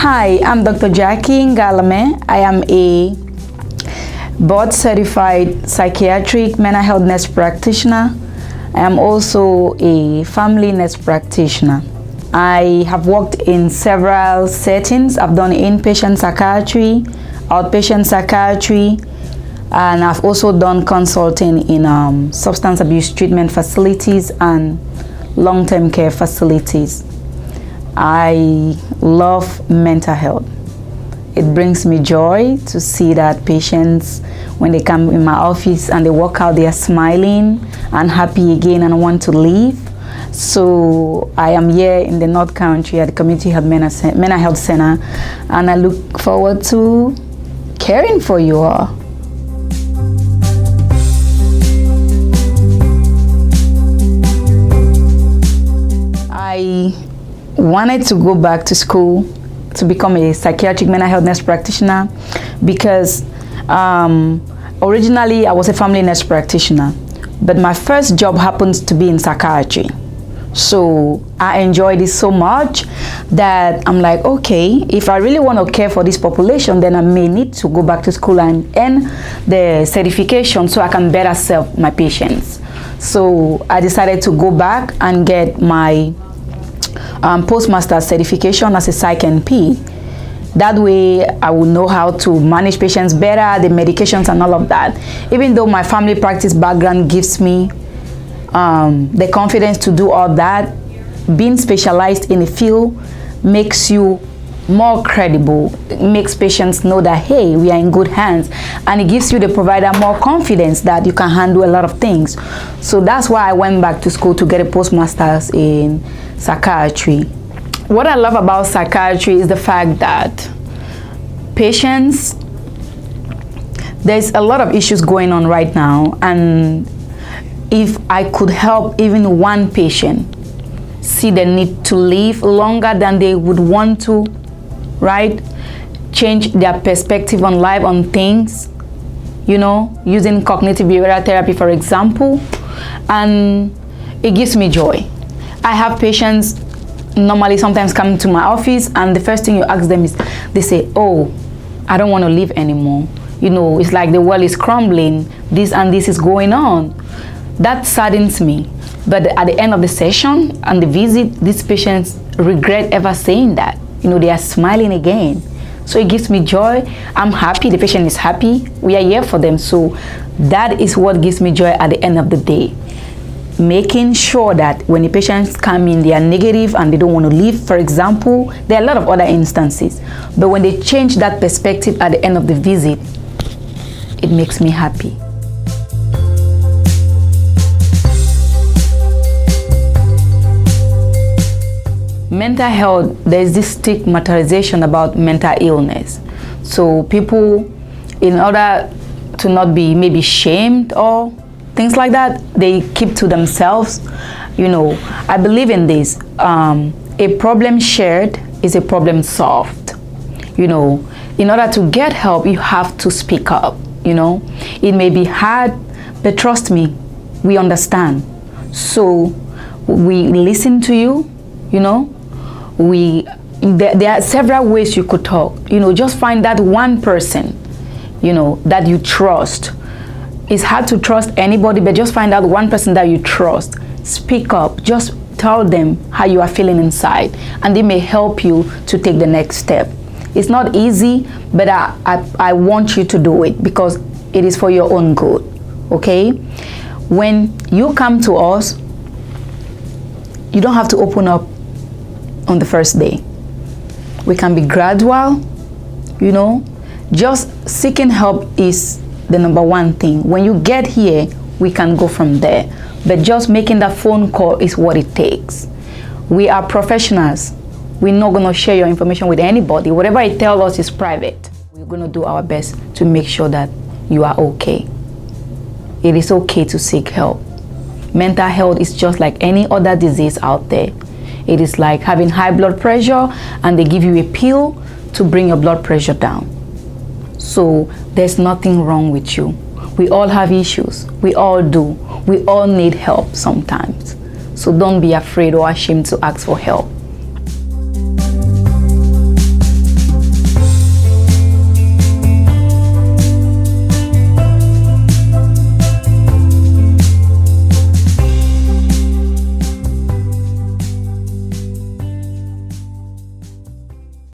Hi, I'm Dr. Jackie Ngalame. I am a board-certified psychiatric mental health nurse practitioner. I am also a family nurse practitioner. I have worked in several settings. I've done inpatient psychiatry, outpatient psychiatry, and I've also done consulting in substance abuse treatment facilities and long-term care facilities. I love mental health. It brings me joy to see that patients, when they come in my office and they walk out, they are smiling and happy again and want to leave. So I am here in the North Country at the Community Health Mental Health Center, and I look forward to caring for you all. I wanted to go back to school to become a psychiatric mental health nurse practitioner because originally I was a family nurse practitioner, but my first job happens to be in psychiatry. So I enjoyed it so much that I'm like, okay, if I really want to care for this population, then I may need to go back to school and earn the certification so I can better serve my patients. So I decided to go back and get my postmaster's certification as a Psych NP. That way I will know how to manage patients better, the medications and all of that. Even though my family practice background gives me the confidence to do all that, being specialized in a field makes you more credible. It makes patients know that, hey, we are in good hands, and it gives you, the provider, more confidence that you can handle a lot of things. So that's why I went back to school to get a postmaster's in psychiatry. What I love about psychiatry is the fact that patients, there's a lot of issues going on right now, and if I could help even one patient see the need to live longer than they would want to, right? Change their perspective on life, on things, you know, using cognitive behavioral therapy, for example, and it gives me joy. I have patients normally sometimes come to my office, and the first thing you ask them is, they say, oh, I don't want to live anymore. You know, it's like the world is crumbling, this and this is going on. That saddens me. But at the end of the session and the visit, these patients regret ever saying that. You know, they are smiling again. So it gives me joy. I'm happy, the patient is happy. We are here for them. So that is what gives me joy at the end of the day. Making sure that when the patients come in, they are negative and they don't want to leave, for example. There are a lot of other instances. But when they change that perspective at the end of the visit, it makes me happy. Mental health, there's this stigmatization about mental illness. So people, in order to not be maybe shamed or things like that, they keep to themselves. You know, I believe in this. A problem shared is a problem solved. You know, in order to get help, you have to speak up. You know, it may be hard, but trust me, we understand. So we listen to you, you know. There are several ways you could talk. You know, just find that one person, you know, that you trust. It's hard to trust anybody, but just find out one person that you trust. Speak up. Just tell them how you are feeling inside, and they may help you to take the next step. It's not easy, but I want you to do it because it is for your own good, okay? When you come to us, you don't have to open up on the first day. We can be gradual, you know. Just seeking help is the number one thing. When you get here, we can go from there. But just making that phone call is what it takes. We are professionals. We're not going to share your information with anybody. Whatever you tell us is private. We're going to do our best to make sure that you are okay. It is okay to seek help. Mental health is just like any other disease out there. It is like having high blood pressure and they give you a pill to bring your blood pressure down. So there's nothing wrong with you. We all have issues. We all do. We all need help sometimes. So don't be afraid or ashamed to ask for help.